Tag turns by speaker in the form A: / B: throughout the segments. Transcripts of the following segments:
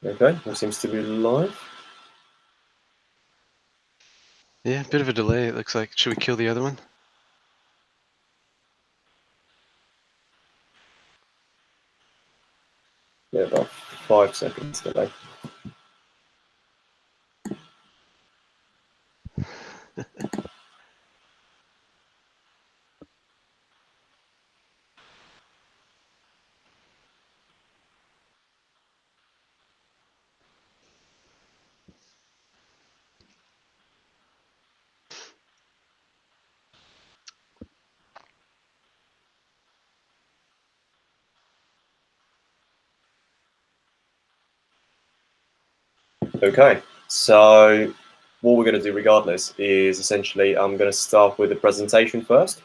A: Okay, it seems to be live.
B: Yeah, bit of a delay, it looks like. Should we kill the other one?
A: Yeah, about 5 seconds delay. Okay, so what we're going to do regardless is essentially I'm going to start with the presentation first.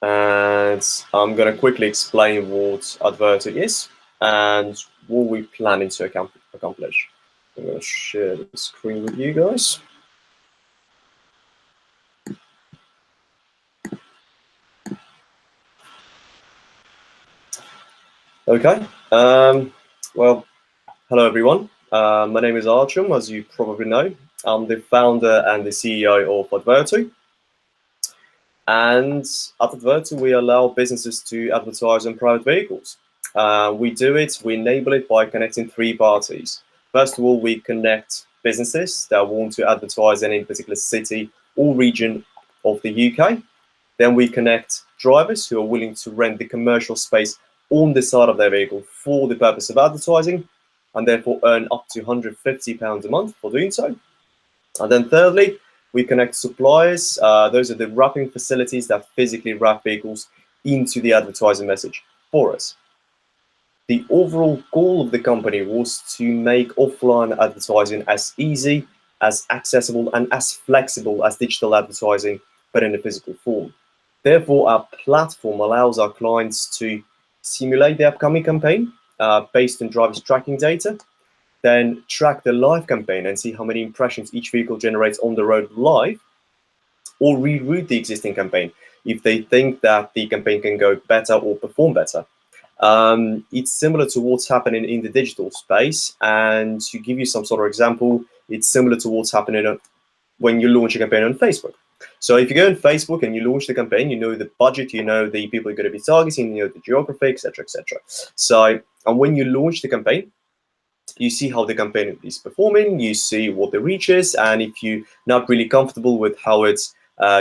A: And I'm going to quickly explain what Adverttu is and what we're planning to accomplish. I'm going to share the screen with you guys. Okay, well, hello everyone. My name is Artjom, as you probably know. I'm the founder and the CEO of Adverttu. And at Adverttu, we allow businesses to advertise on private vehicles. We enable it by connecting three parties. First of all, we connect businesses that want to advertise in any particular city or region of the UK. Then we connect drivers who are willing to rent the commercial space on the side of their vehicle for the purpose of advertising, and therefore earn up to £150 a month for doing so. And then thirdly, we connect suppliers. Those are the wrapping facilities that physically wrap vehicles into the advertising message for us. The overall goal of the company was to make offline advertising as easy, as accessible, and as flexible as digital advertising, but in a physical form. Therefore, our platform allows our clients to simulate the upcoming campaign based on drivers' tracking data, then track the live campaign and see how many impressions each vehicle generates on the road live, or reroute the existing campaign if they think that the campaign can go better or perform better. It's similar to what's happening in the digital space, and to give you some sort of example, it's similar to what's happening when you launch a campaign on Facebook. So if you go on Facebook and you launch the campaign, you know the budget, you know the people you're going to be targeting, you know the geography, etc., etc. So, and when you launch the campaign, you see how the campaign is performing, you see what the reach is, and if you're not really comfortable with how it's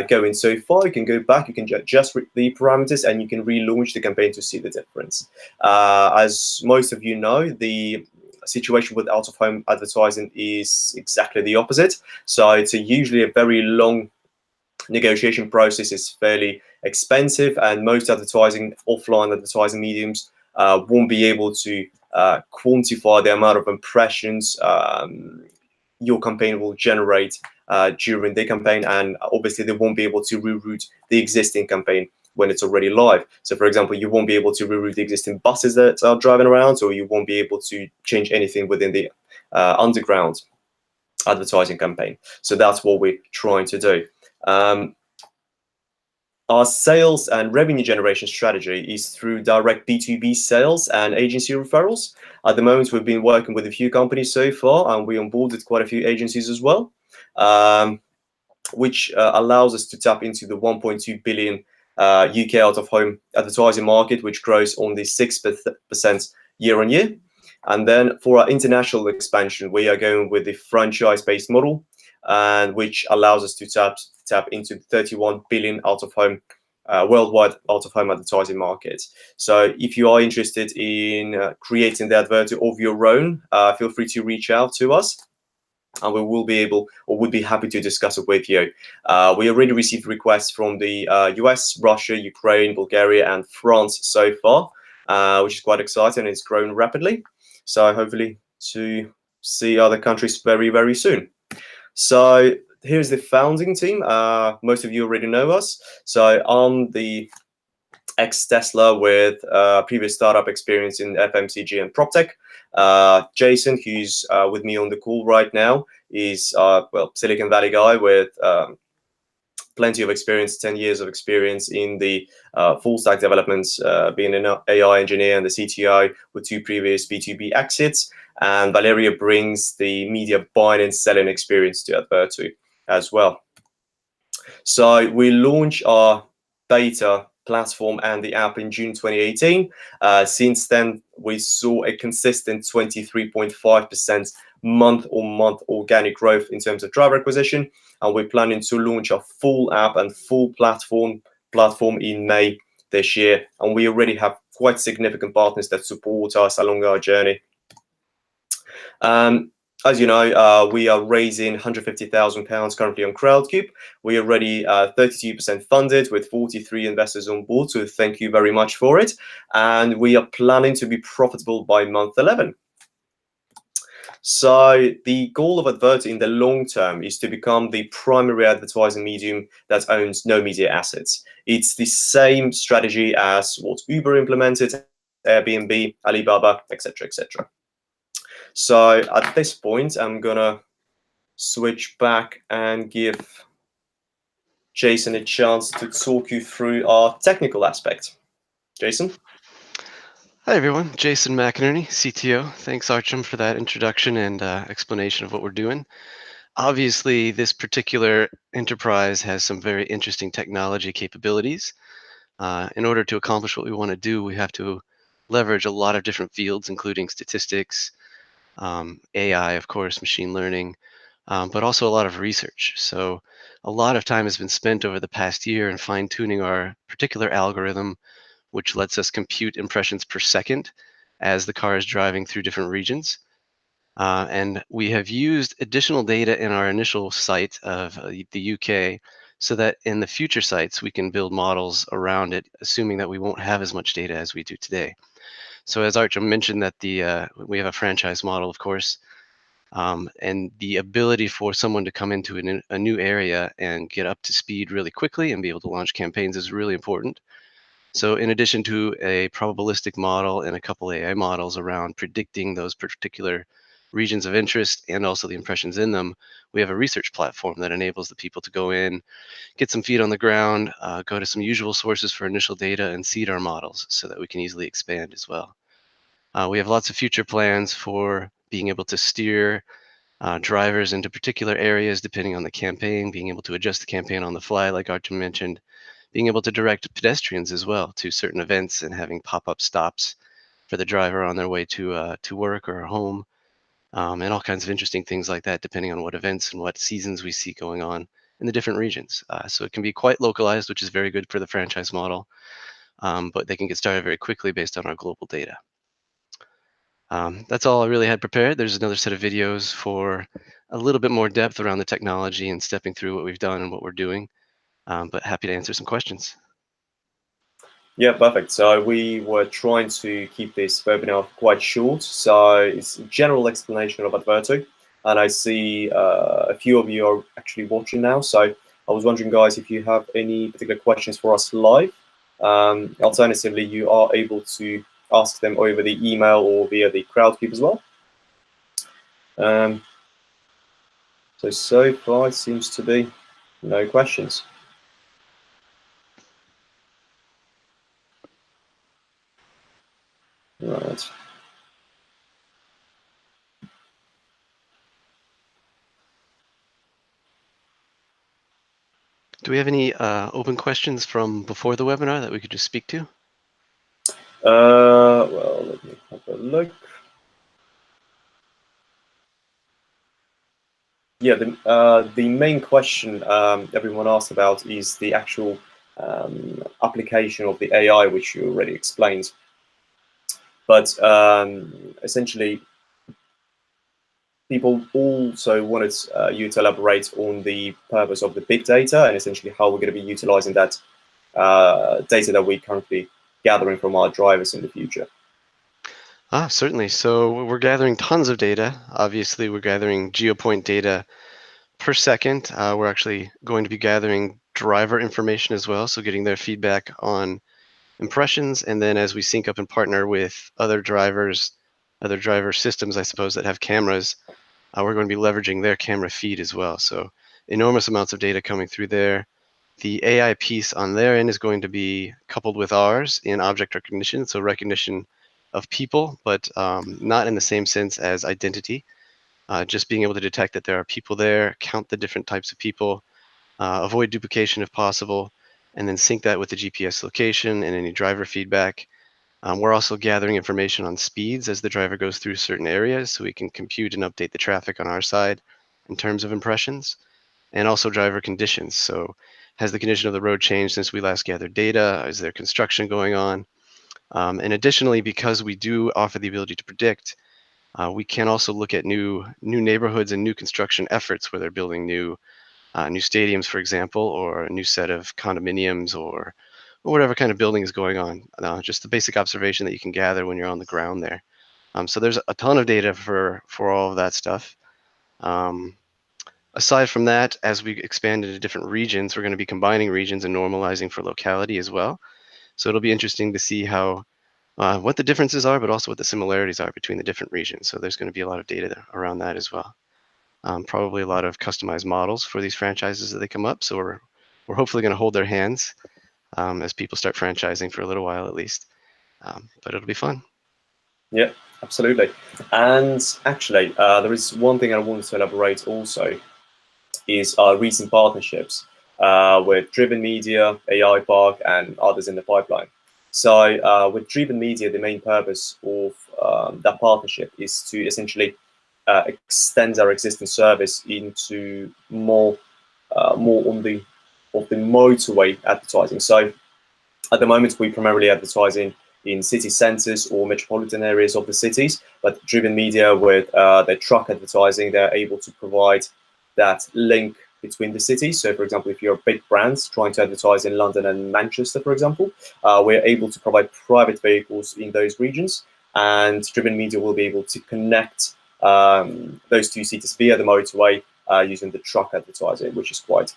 A: going so far, you can go back, you can adjust the parameters, and you can relaunch the campaign to see the difference. As most of you know, the situation with out-of-home advertising is exactly the opposite. So it's usually a very long negotiation process, is fairly expensive, and most offline advertising mediums won't be able to quantify the amount of impressions your campaign will generate during the campaign, and obviously they won't be able to reroute the existing campaign when it's already live. So for example, you won't be able to reroute the existing buses that are driving around, or you won't be able to change anything within the underground advertising campaign. So that's what we're trying to do. Our sales and revenue generation strategy is through direct B2B sales and agency referrals. At the moment, we've been working with a few companies so far, and we onboarded quite a few agencies as well, which allows us to tap into the 1.2 billion UK out-of-home advertising market, which grows only 6% year on year. And then for our international expansion, we are going with the franchise-based model, and which allows us to tap into 31 billion out-of-home worldwide out-of-home advertising market. So if you are interested in creating the Adverttu of your own, feel free to reach out to us, and we will be able, or would be happy to discuss it with you. We already received requests from the US, Russia, Ukraine, Bulgaria, and France so far, which is quite exciting. It's grown rapidly. So hopefully to see other countries very, very soon. So here's the founding team. Most of you already know us. So I'm the ex-Tesla with previous startup experience in FMCG and PropTech. Jason, who's with me on the call right now, is well, Silicon Valley guy with plenty of experience, 10 years of experience in the full stack developments, being an AI engineer and the CTO with 2 previous B2B exits. And Valeria brings the media buying and selling experience to Adverttu as well. So we launched our data platform and the app in June 2018. Since then, we saw a consistent 23.5% month-on-month organic growth in terms of driver acquisition, and we're planning to launch a full app and full platform in May this year. And we already have quite significant partners that support us along our journey. As you know, we are raising £150,000 currently on Crowdcube. We are already 32% funded with 43 investors on board, so thank you very much for it. And we are planning to be profitable by month 11. So the goal of Adverttu in the long term is to become the primary advertising medium that owns no media assets. It's the same strategy as what Uber implemented, Airbnb, Alibaba, etc., etc. So at this point, I'm gonna switch back and give Jason a chance to talk you through our technical aspect. Jason?
B: Hi everyone, Jason McInerney, CTO. Thanks Artjom for that introduction and explanation of what we're doing. Obviously, this particular enterprise has some very interesting technology capabilities. In order to accomplish what we want to do, we have to leverage a lot of different fields, including statistics, AI, of course, machine learning, but also a lot of research. So a lot of time has been spent over the past year in fine-tuning our particular algorithm, which lets us compute impressions per second as the car is driving through different regions. And we have used additional data in our initial site of the UK so that in the future sites, we can build models around it, assuming that we won't have as much data as we do today. So as Artjom mentioned, that we have a franchise model, of course, and the ability for someone to come into a new area and get up to speed really quickly and be able to launch campaigns is really important. So in addition to a probabilistic model and a couple AI models around predicting those particular regions of interest and also the impressions in them, we have a research platform that enables the people to go in, get some feet on the ground, go to some usual sources for initial data and seed our models so that we can easily expand as well. We have lots of future plans for being able to steer drivers into particular areas depending on the campaign, being able to adjust the campaign on the fly, like Artjom mentioned, being able to direct pedestrians as well to certain events and having pop-up stops for the driver on their way to work or home, and all kinds of interesting things like that, depending on what events and what seasons we see going on in the different regions. So it can be quite localized, which is very good for the franchise model, but they can get started very quickly based on our global data. That's all I really had prepared. There's another set of videos for a little bit more depth around the technology and stepping through what we've done and what we're doing, but happy to answer some questions.
A: Yeah, perfect. So we were trying to keep this webinar quite short. So it's a general explanation of Adverttu. And I see a few of you are actually watching now. So I was wondering, guys, if you have any particular questions for us live. Alternatively, you are able to ask them over the email or via the Crowdcube as well. So far, it seems to be no questions. Right.
B: Do we have any open questions from before the webinar that we could just speak to?
A: Well, let me have a look. Yeah, the main question everyone asked about is the actual application of the AI, which you already explained. But essentially, people also wanted you to elaborate on the purpose of the big data and essentially how we're going to be utilizing that data that we're currently gathering from our drivers in the future.
B: Certainly. So we're gathering tons of data. Obviously, we're gathering geopoint data per second. We're actually going to be gathering driver information as well, so getting their feedback on impressions. And then as we sync up and partner with other drivers, other driver systems, I suppose, that have cameras, we're going to be leveraging their camera feed as well. So enormous amounts of data coming through there. The AI piece on their end is going to be coupled with ours in object recognition, so recognition of people, but not in the same sense as identity. Just being able to detect that there are people there, count the different types of people, avoid duplication if possible, and then sync that with the GPS location and any driver feedback. We're also gathering information on speeds as the driver goes through certain areas, so we can compute and update the traffic on our side in terms of impressions, and also driver conditions. So has the condition of the road changed since we last gathered data? Is there construction going on? And additionally, because we do offer the ability to predict, we can also look at new neighborhoods and new construction efforts where they're building new stadiums, for example, or a new set of condominiums or whatever kind of building is going on. Just the basic observation that you can gather when you're on the ground there. So there's a ton of data for all of that stuff. Aside from that, as we expand into different regions, we're going to be combining regions and normalizing for locality as well. So it'll be interesting to see how what the differences are, but also what the similarities are between the different regions. So there's going to be a lot of data around that as well. Probably a lot of customized models for these franchises as they come up. So we're hopefully going to hold their hands as people start franchising for a little while at least. But it'll be fun.
A: Yeah, absolutely. And actually, there is one thing I wanted to elaborate also is our recent partnerships with Driven Media, AI Park, and others in the pipeline. So with Driven Media, the main purpose of that partnership is to essentially extend our existing service into more on the motorway advertising. So at the moment, we primarily advertise in city centres or metropolitan areas of the cities, but Driven Media with their truck advertising, they're able to provide that link between the cities. So, for example, if you're a big brand trying to advertise in London and Manchester, for example, we're able to provide private vehicles in those regions, and Driven Media will be able to connect those two cities via the motorway using the truck advertising, which is quite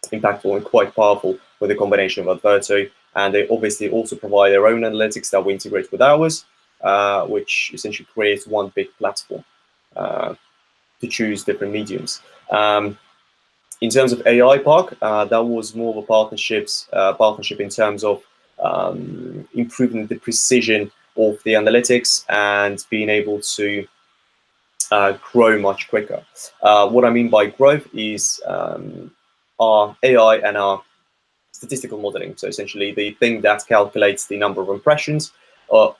A: impactful and quite powerful with a combination of Adverttu. And they obviously also provide their own analytics that we integrate with ours, which essentially creates one big platform to choose different mediums. In terms of AI Park, that was more of a partnership in terms of improving the precision of the analytics and being able to grow much quicker. What I mean by growth is our AI and our statistical modeling. So essentially, the thing that calculates the number of impressions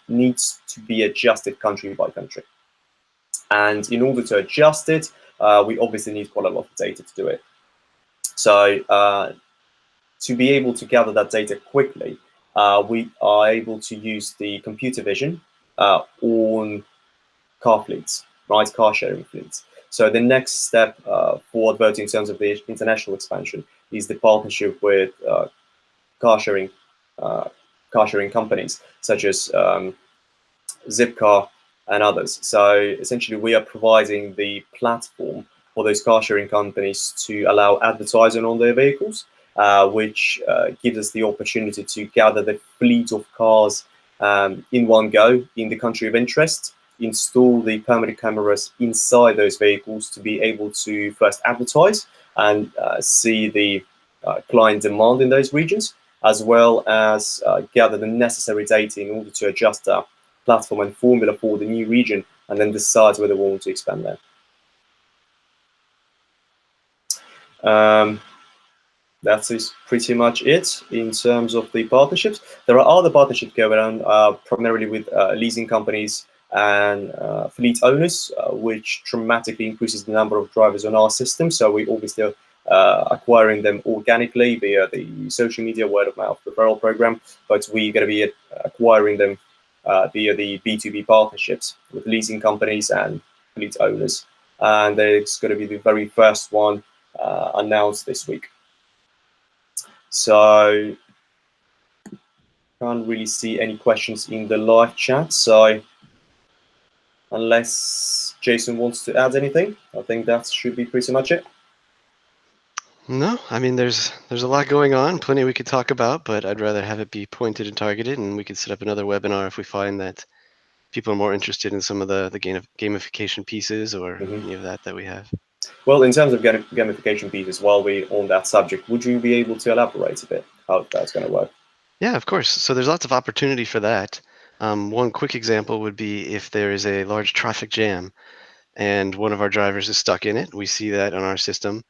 A: needs to be adjusted country by country. And in order to adjust it, we obviously need quite a lot of data to do it. So to be able to gather that data quickly, we are able to use the computer vision on car fleets, right? Car sharing fleets. So the next step for Adverttu in terms of the international expansion is the partnership with car sharing companies such as Zipcar and others. So essentially, we are providing the platform for those car sharing companies to allow advertising on their vehicles, which gives us the opportunity to gather the fleet of cars in one go in the country of interest, install the permanent cameras inside those vehicles to be able to first advertise and see the client demand in those regions, as well as gather the necessary data in order to adjust our platform and formula for the new region, and then decide whether we want to expand there. That is pretty much it in terms of the partnerships. There are other partnerships going on, primarily with leasing companies and fleet owners, which dramatically increases the number of drivers on our system. So we obviously are acquiring them organically via the social media word of mouth referral program, but we're going to be acquiring them via the B2B partnerships with leasing companies and fleet owners. And it's going to be the very first one announced this week. So can't really see any questions in the live chat. So unless Jason wants to add anything, I think that should be pretty much it.
B: No, I mean there's a lot going on, plenty we could talk about, but I'd rather have it be pointed and targeted, and we could set up another webinar if we find that people are more interested in some of the gamification pieces or any of that we have.
A: Well, in terms of gamification piece as well, we on that subject, would you be able to elaborate a bit how that's going to work?
B: Yeah, of course. So there's lots of opportunity for that. One quick example would be if there is a large traffic jam and one of our drivers is stuck in it. We see that on our system.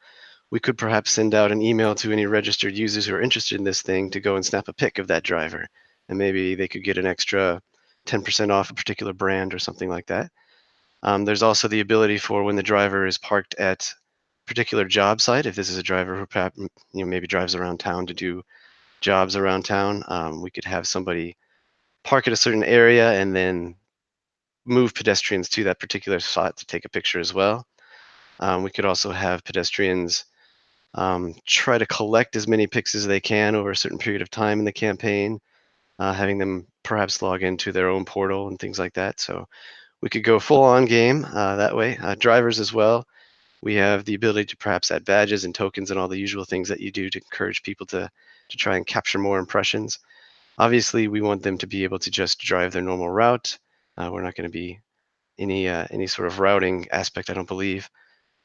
B: We could perhaps send out an email to any registered users who are interested in this thing to go and snap a pic of that driver. And maybe they could get an extra 10% off a particular brand or something like that. There's also the ability for when the driver is parked at particular job site, if this is a driver who perhaps maybe drives around town to do jobs around town, we could have somebody park at a certain area and then move pedestrians to that particular spot to take a picture as well. We could also have pedestrians try to collect as many pics as they can over a certain period of time in the campaign, having them perhaps log into their own portal and things like that. So we could go full on game that way. Drivers as well. We have the ability to perhaps add badges and tokens and all the usual things that you do to encourage people to try and capture more impressions. Obviously, we want them to be able to just drive their normal route. We're not going to be any sort of routing aspect, I don't believe.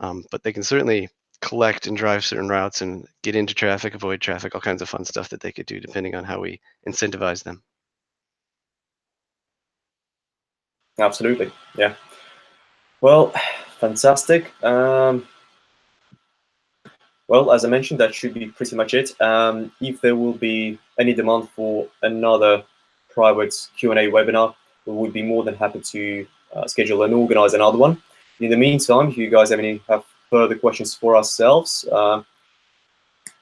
B: But they can certainly collect and drive certain routes and get into traffic, avoid traffic, all kinds of fun stuff that they could do depending on how we incentivize them.
A: Absolutely, yeah. Well, fantastic. Well, as I mentioned, that should be pretty much it. If there will be any demand for another private Q&A webinar, we would be more than happy to schedule and organize another one. In the meantime, if you guys have further questions for ourselves,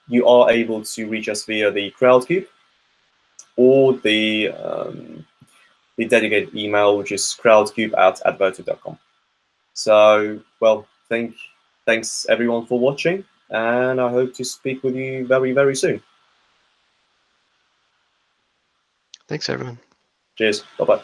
A: you are able to reach us via the Crowdcube or the dedicated email, which is crowdcube@adverttu.com. So, well, thanks everyone for watching, and I hope to speak with you very, very soon.
B: Thanks, everyone.
A: Cheers. Bye-bye.